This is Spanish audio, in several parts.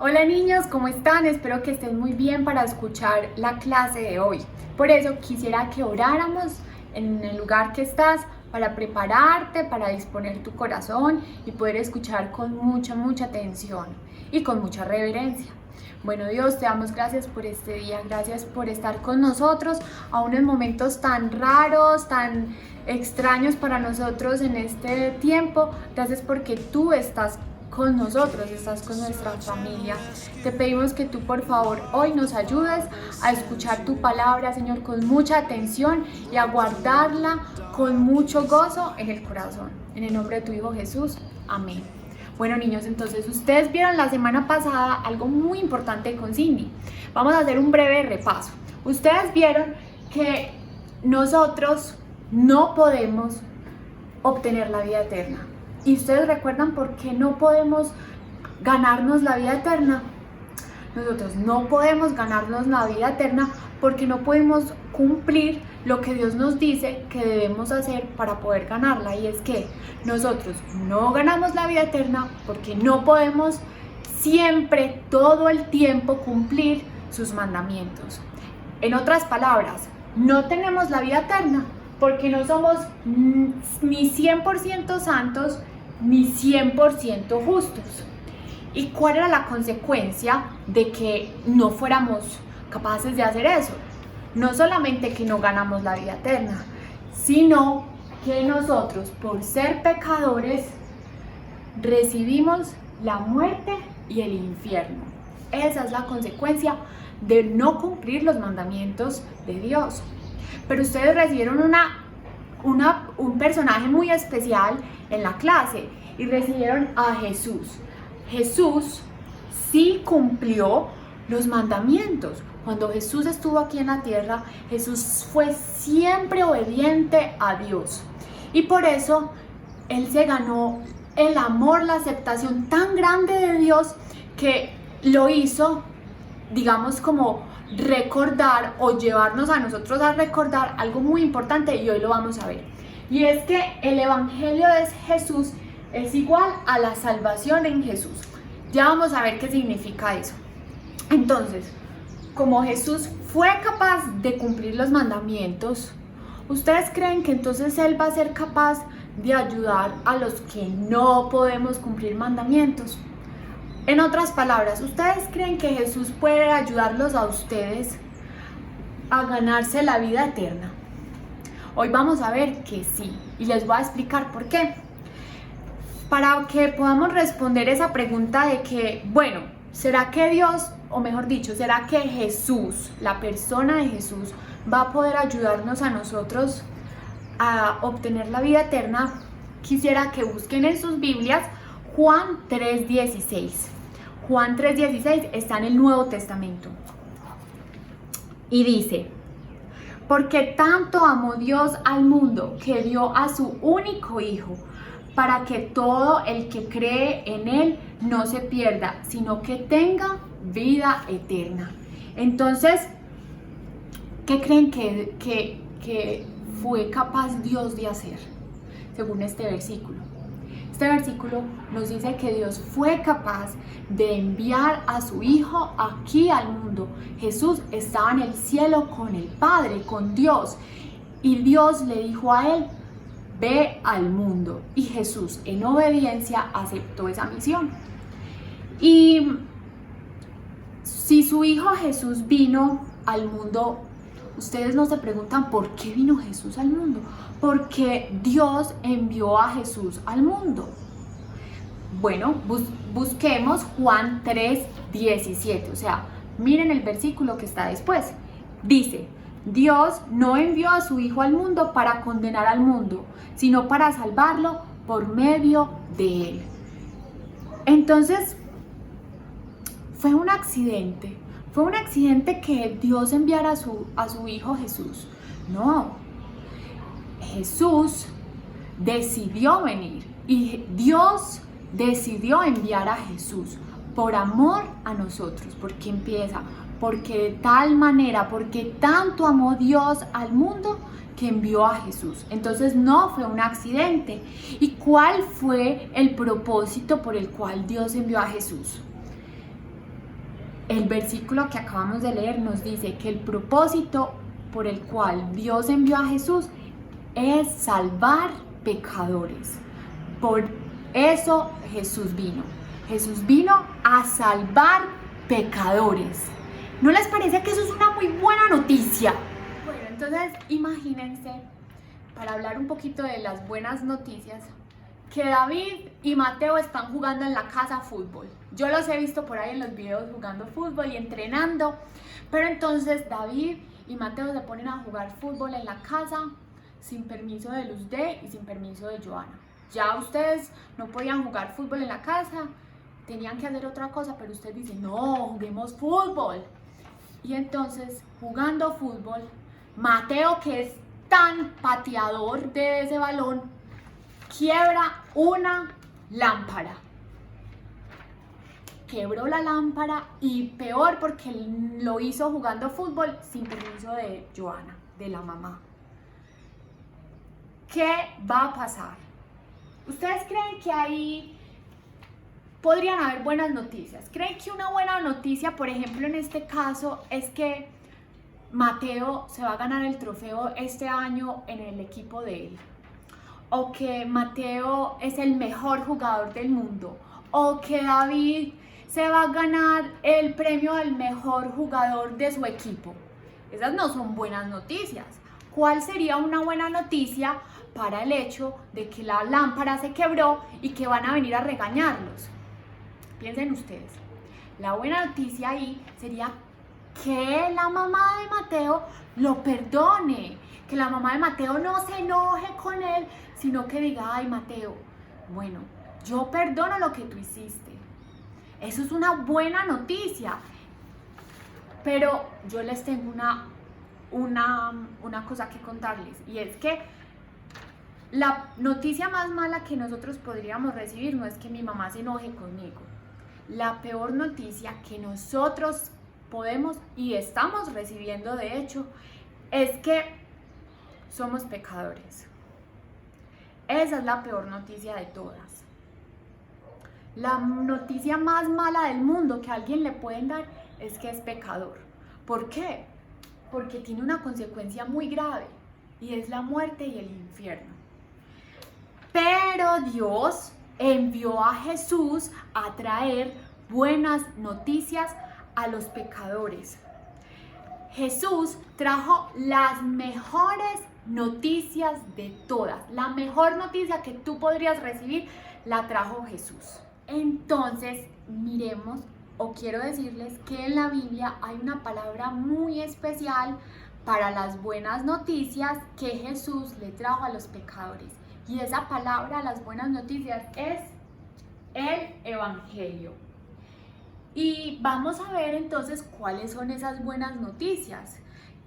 Hola niños, ¿cómo están? Espero que estén muy bien para escuchar la clase de hoy. Por eso quisiera que oráramos en el lugar que estás para prepararte, para disponer tu corazón y poder escuchar con mucha atención y con mucha reverencia. Bueno Dios, te damos gracias por este día, gracias por estar con nosotros, aún en momentos tan raros, tan extraños para nosotros en este tiempo. Gracias porque tú estás con nosotros, estás con nuestra familia. Te pedimos que tú por favor hoy nos ayudes a escuchar tu palabra, Señor, con mucha atención y a guardarla con mucho gozo en el corazón. En el nombre de tu Hijo Jesús, amén. Bueno niños, entonces ustedes vieron la semana pasada algo muy importante con Cindy. Vamos a hacer un breve repaso. Ustedes vieron que nosotros no podemos obtener la vida eterna. ¿Y ustedes recuerdan por qué no podemos ganarnos la vida eterna? Nosotros no podemos ganarnos la vida eterna porque no podemos cumplir lo que Dios nos dice que debemos hacer para poder ganarla. Y es que nosotros no ganamos la vida eterna porque no podemos siempre, todo el tiempo, cumplir sus mandamientos. En otras palabras, no tenemos la vida eterna porque no somos ni 100% santos ni 100% justos. ¿Y cuál era la consecuencia de que no fuéramos capaces de hacer eso? No solamente que no ganamos la vida eterna, sino que nosotros, por ser pecadores, recibimos la muerte y el infierno. Esa es la consecuencia de no cumplir los mandamientos de Dios. Pero ustedes recibieron un personaje muy especial en la clase y recibieron a Jesús. Jesús sí cumplió los mandamientos. Cuando Jesús estuvo aquí en la tierra, Jesús fue siempre obediente a Dios. Y por eso Él se ganó el amor, la aceptación tan grande de Dios que lo hizo, digamos, como recordar o llevarnos a nosotros a recordar algo muy importante, y hoy lo vamos a ver. Y es que el evangelio de Jesús es igual a la salvación en Jesús. Ya vamos a ver qué significa eso. Entonces, como Jesús fue capaz de cumplir los mandamientos, ¿ustedes creen que entonces Él va a ser capaz de ayudar a los que no podemos cumplir mandamientos? En otras palabras, ¿ustedes creen que Jesús puede ayudarlos a ustedes a ganarse la vida eterna? Hoy vamos a ver que sí, y les voy a explicar por qué. Para que podamos responder esa pregunta de que, bueno, ¿será que Dios, o mejor dicho, será que Jesús, la persona de Jesús, va a poder ayudarnos a nosotros a obtener la vida eterna? Quisiera que busquen en sus Biblias Juan 3:16. Juan 3:16 está en el Nuevo Testamento. Y dice: porque tanto amó Dios al mundo que dio a su único Hijo, para que todo el que cree en Él no se pierda, sino que tenga vida eterna. Entonces, ¿qué creen que fue capaz Dios de hacer según este versículo? Este versículo nos dice que Dios fue capaz de enviar a su Hijo aquí al mundo. Jesús estaba en el cielo con el Padre, con Dios, y Dios le dijo a Él: ve al mundo. Y Jesús, en obediencia, aceptó esa misión. Y si su Hijo Jesús vino al mundo, ustedes no se preguntan por qué vino Jesús al mundo. Porque Dios envió a Jesús al mundo. Bueno, busquemos Juan 3:17. O sea, miren el versículo que está después. Dice: Dios no envió a su Hijo al mundo para condenar al mundo, sino para salvarlo por medio de Él. Entonces, fue un accidente que Dios enviara a su Hijo Jesús. No. Jesús decidió venir y Dios decidió enviar a Jesús por amor a nosotros. ¿Por qué empieza? Porque de tal manera, porque tanto amó Dios al mundo que envió a Jesús. Entonces no fue un accidente. ¿Y cuál fue el propósito por el cual Dios envió a Jesús? El versículo que acabamos de leer nos dice que el propósito por el cual Dios envió a Jesús es salvar pecadores. Por eso Jesús vino. Jesús vino a salvar pecadores. ¿No les parece que eso es una muy buena noticia? Bueno, entonces imagínense, para hablar un poquito de las buenas noticias, que David y Mateo están jugando en la casa fútbol. Yo los he visto por ahí en los videos jugando fútbol y entrenando, pero entonces David y Mateo se ponen a jugar fútbol en la casa sin permiso de Luz D y sin permiso de Joana. Ya ustedes no podían jugar fútbol en la casa, tenían que hacer otra cosa, pero ustedes dicen, no, juguemos fútbol. Y entonces, jugando fútbol, Mateo, que es tan pateador de ese balón, quiebra una lámpara. Quebró la lámpara y peor porque lo hizo jugando fútbol sin permiso de Joana, de la mamá. ¿Qué va a pasar? ¿Ustedes creen que ahí podrían haber buenas noticias? ¿Creen que una buena noticia, por ejemplo, en este caso, es que Mateo se va a ganar el trofeo este año en el equipo de él? ¿O que Mateo es el mejor jugador del mundo? ¿O que David se va a ganar el premio al mejor jugador de su equipo? Esas no son buenas noticias. ¿Cuál sería una buena noticia para el hecho de que la lámpara se quebró y que van a venir a regañarlos? Piensen ustedes. La buena noticia ahí sería que la mamá de Mateo lo perdone, que la mamá de Mateo no se enoje con él, sino que diga, ay Mateo, bueno, yo perdono lo que tú hiciste. Eso es una buena noticia. Pero yo les tengo una cosa que contarles, y es que la noticia más mala que nosotros podríamos recibir no es que mi mamá se enoje conmigo. La peor noticia que nosotros podemos y estamos recibiendo, de hecho, es que somos pecadores. Esa es la peor noticia de todas. La noticia más mala del mundo que a alguien le pueden dar es que es pecador. ¿Por qué? Porque tiene una consecuencia muy grave y es la muerte y el infierno. Pero Dios envió a Jesús a traer buenas noticias a los pecadores. Jesús trajo las mejores noticias de todas. La mejor noticia que tú podrías recibir la trajo Jesús. Entonces, miremos, o quiero decirles que en la Biblia hay una palabra muy especial para las buenas noticias que Jesús le trajo a los pecadores. Y esa palabra, las buenas noticias, es el Evangelio. Y vamos a ver entonces cuáles son esas buenas noticias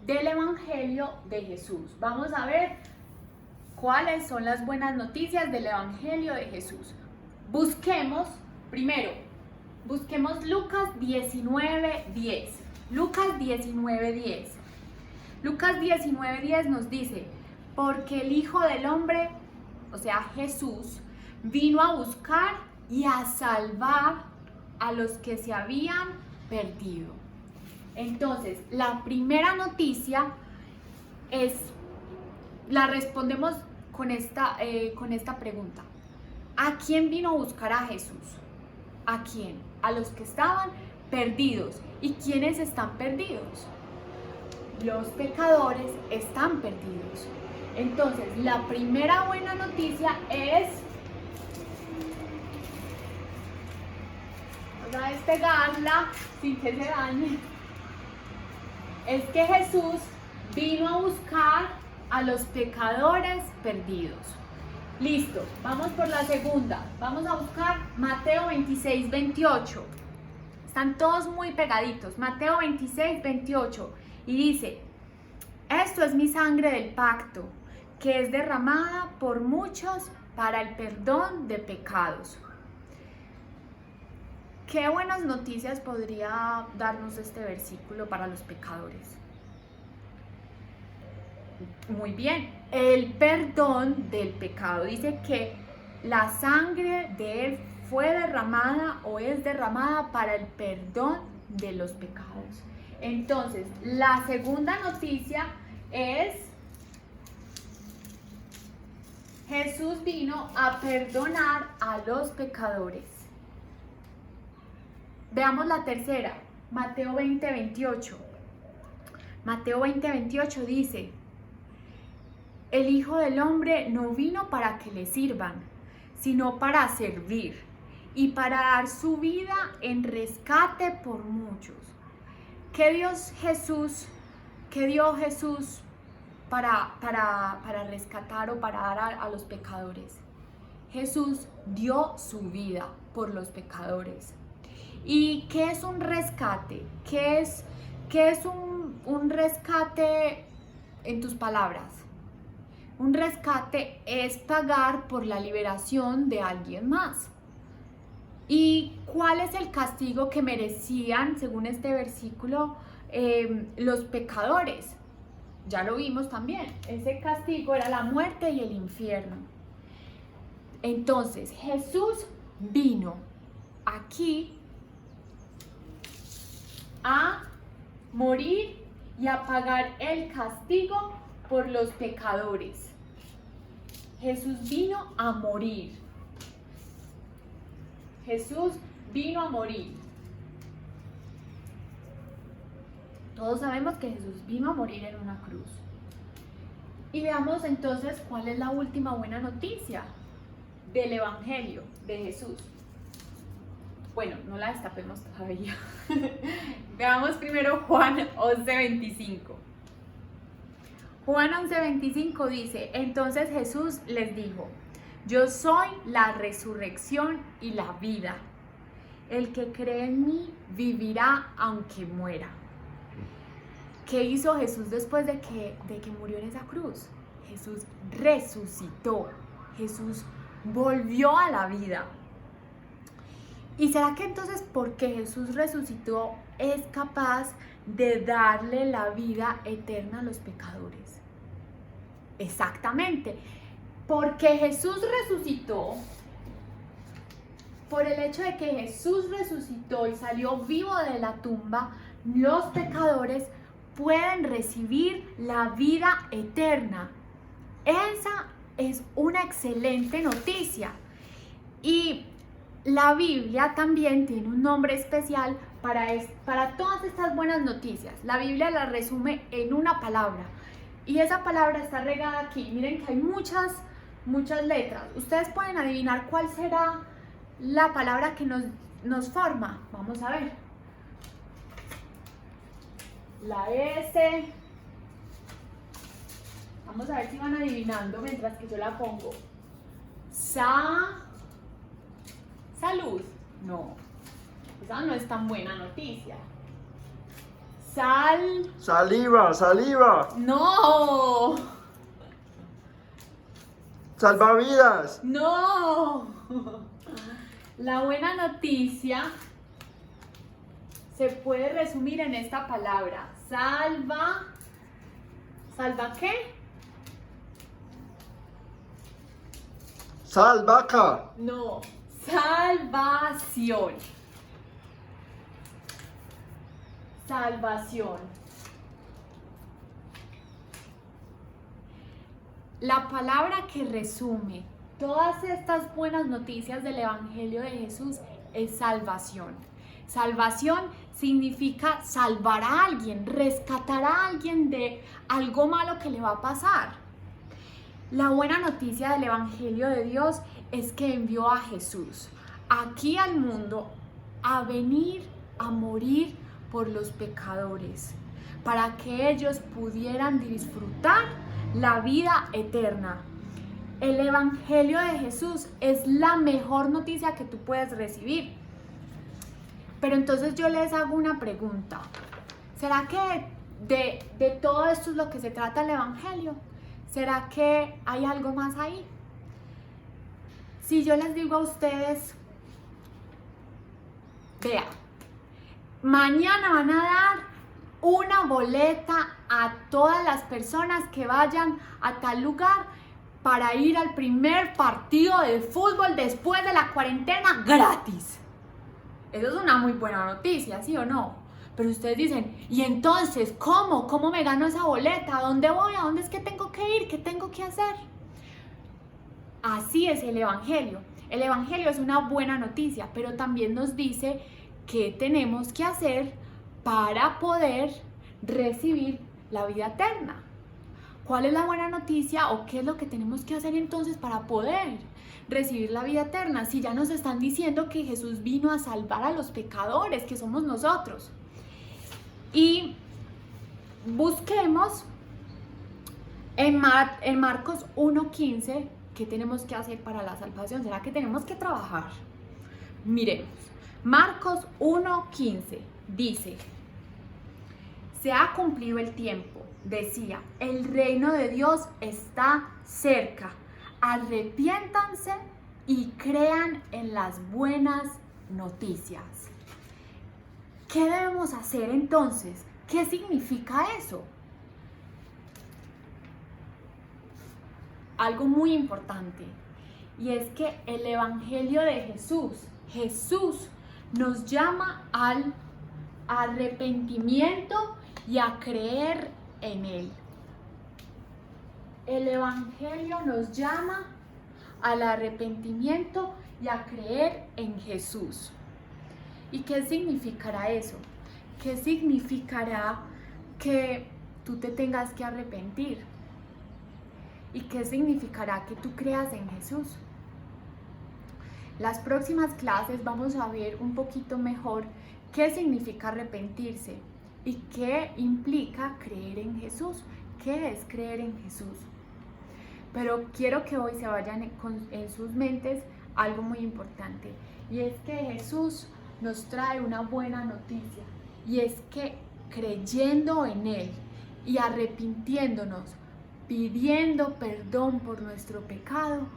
del Evangelio de Jesús. Vamos a ver cuáles son las buenas noticias del Evangelio de Jesús. Busquemos Lucas 19:10. Lucas 19:10. Lucas 19:10 nos dice, porque el Hijo del Hombre, o sea Jesús, vino a buscar y a salvar a los que se habían perdido. Entonces, la primera noticia la respondemos con esta pregunta. ¿A quién vino a buscar a Jesús? ¿A quién? A los que estaban perdidos. ¿Y quiénes están perdidos? Los pecadores están perdidos. Entonces, la primera buena noticia es, vamos a despegarla sin que se dañe, es que Jesús vino a buscar a los pecadores perdidos. Listo, vamos por la segunda. Vamos a buscar Mateo 26:28. Están todos muy pegaditos. Mateo 26:28. Y dice, esto es mi sangre del pacto, que es derramada por muchos para el perdón de pecados. ¿Qué buenas noticias podría darnos este versículo para los pecadores? Muy bien, el perdón del pecado. Dice que la sangre de él fue derramada o es derramada para el perdón de los pecados. Entonces, la segunda noticia es: Jesús vino a perdonar a los pecadores. Veamos la tercera, Mateo 20:28. Mateo 20:28 dice: el Hijo del Hombre no vino para que le sirvan, sino para servir y para dar su vida en rescate por muchos. ¿Qué dio Jesús para rescatar o para dar a los pecadores? Jesús dio su vida por los pecadores. ¿Y qué es un rescate? ¿Qué es un rescate en tus palabras? Un rescate es pagar por la liberación de alguien más. ¿Y cuál es el castigo que merecían, según este versículo, los pecadores? Ya lo vimos también. Ese castigo era la muerte y el infierno. Entonces, Jesús vino aquí a morir y a pagar el castigo por los pecadores. Jesús vino a morir. Jesús vino a morir. Todos sabemos que Jesús vino a morir en una cruz. Y veamos entonces cuál es la última buena noticia del Evangelio de Jesús. Bueno, no la destapemos todavía. Veamos primero Juan 11:25. Juan 11:25 dice: entonces Jesús les dijo: yo soy la resurrección y la vida. El que cree en mí vivirá aunque muera. ¿Qué hizo Jesús después de que murió en esa cruz? Jesús resucitó. Jesús volvió a la vida. ¿Y será que entonces porque Jesús resucitó es capaz de darle la vida eterna a los pecadores? Exactamente. Porque Jesús resucitó, por el hecho de que Jesús resucitó y salió vivo de la tumba, los pecadores pueden recibir la vida eterna. Esa es una excelente noticia. Y la Biblia también tiene un nombre especial para todas estas buenas noticias. La Biblia la resume en una palabra. Y esa palabra está regada aquí. Miren que hay muchas letras. Ustedes pueden adivinar cuál será la palabra que nos forma. Vamos a ver. La S. Vamos a ver si van adivinando mientras que yo la pongo. Salud. No. Esa no es tan buena noticia. Saliva. No. Salvavidas. No. La buena noticia se puede resumir en esta palabra. ¿Salva qué? Salvaca. No. Salvación. La palabra que resume todas estas buenas noticias del Evangelio de Jesús es salvación. Salvación significa salvar a alguien, rescatar a alguien de algo malo que le va a pasar. La buena noticia del Evangelio de Dios es que envió a Jesús aquí al mundo a venir a morir por los pecadores, para que ellos pudieran disfrutar la vida eterna. El Evangelio de Jesús es la mejor noticia que tú puedes recibir. Pero entonces yo les hago una pregunta. ¿Será que de todo esto es lo que se trata el Evangelio? ¿Será que hay algo más ahí? Si yo les digo a ustedes, vea, mañana van a dar una boleta a todas las personas que vayan a tal lugar para ir al primer partido de fútbol después de la cuarentena gratis. Eso es una muy buena noticia, ¿sí o no? Pero ustedes dicen, ¿y entonces cómo? ¿Cómo me gano esa boleta? ¿A dónde voy? ¿A dónde es que tengo que ir? ¿Qué tengo que hacer? Así es el Evangelio. El Evangelio es una buena noticia, pero también nos dice qué tenemos que hacer para poder recibir la vida eterna. ¿Cuál es la buena noticia o qué es lo que tenemos que hacer entonces para poder recibir la vida eterna? Si ya nos están diciendo que Jesús vino a salvar a los pecadores, que somos nosotros. Y busquemos en Marcos 1:15, ¿qué tenemos que hacer para la salvación? ¿Será que tenemos que trabajar? Miremos, Marcos 1:15 dice: se ha cumplido el tiempo, decía, el reino de Dios está cerca. Arrepiéntanse y crean en las buenas noticias. ¿Qué debemos hacer entonces? ¿Qué significa eso? Algo muy importante, y es que el Evangelio de Jesús nos llama al arrepentimiento y a creer en Él. El Evangelio nos llama al arrepentimiento y a creer en Jesús. ¿Y qué significará eso? ¿Qué significará que tú te tengas que arrepentir? ¿Y qué significará que tú creas en Jesús? Las próximas clases vamos a ver un poquito mejor qué significa arrepentirse y qué implica creer en Jesús. ¿Qué es creer en Jesús? Pero quiero que hoy se vayan en sus mentes algo muy importante, y es que Jesús nos trae una buena noticia, y es que creyendo en Él y arrepintiéndonos, pidiendo perdón por nuestro pecado,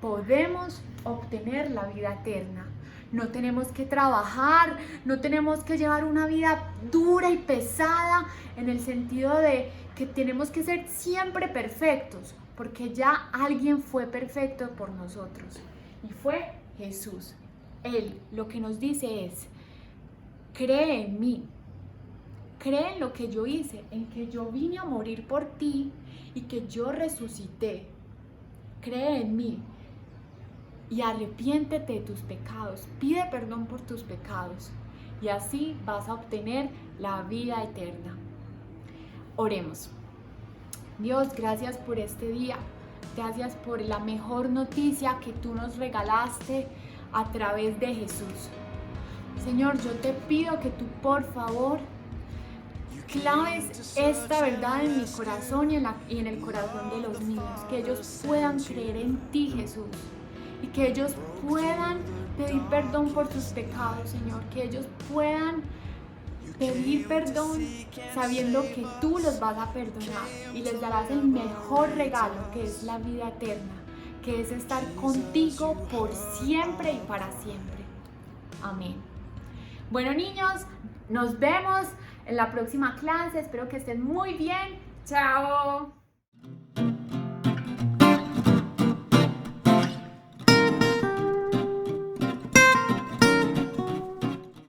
podemos obtener la vida eterna. No tenemos que trabajar, no tenemos que llevar una vida dura y pesada en el sentido de que tenemos que ser siempre perfectos, porque ya alguien fue perfecto por nosotros y fue Jesús. Él lo que nos dice es: cree en mí, cree en lo que yo hice, en que yo vine a morir por ti y que yo resucité. Cree en mí y arrepiéntete de tus pecados, pide perdón por tus pecados, y así vas a obtener la vida eterna. Oremos. Dios, gracias por este día, gracias por la mejor noticia que tú nos regalaste a través de Jesús. Señor, yo te pido que tú, por favor, claves esta verdad en mi corazón y en el corazón de los niños, que ellos puedan creer en ti, Jesús, y que ellos puedan pedir perdón por sus pecados, Señor, que ellos puedan pedir perdón sabiendo que tú los vas a perdonar y les darás el mejor regalo, que es la vida eterna, que es estar contigo por siempre y para siempre. Amén. Bueno, niños, nos vemos en la próxima clase. Espero que estén muy bien. Chao.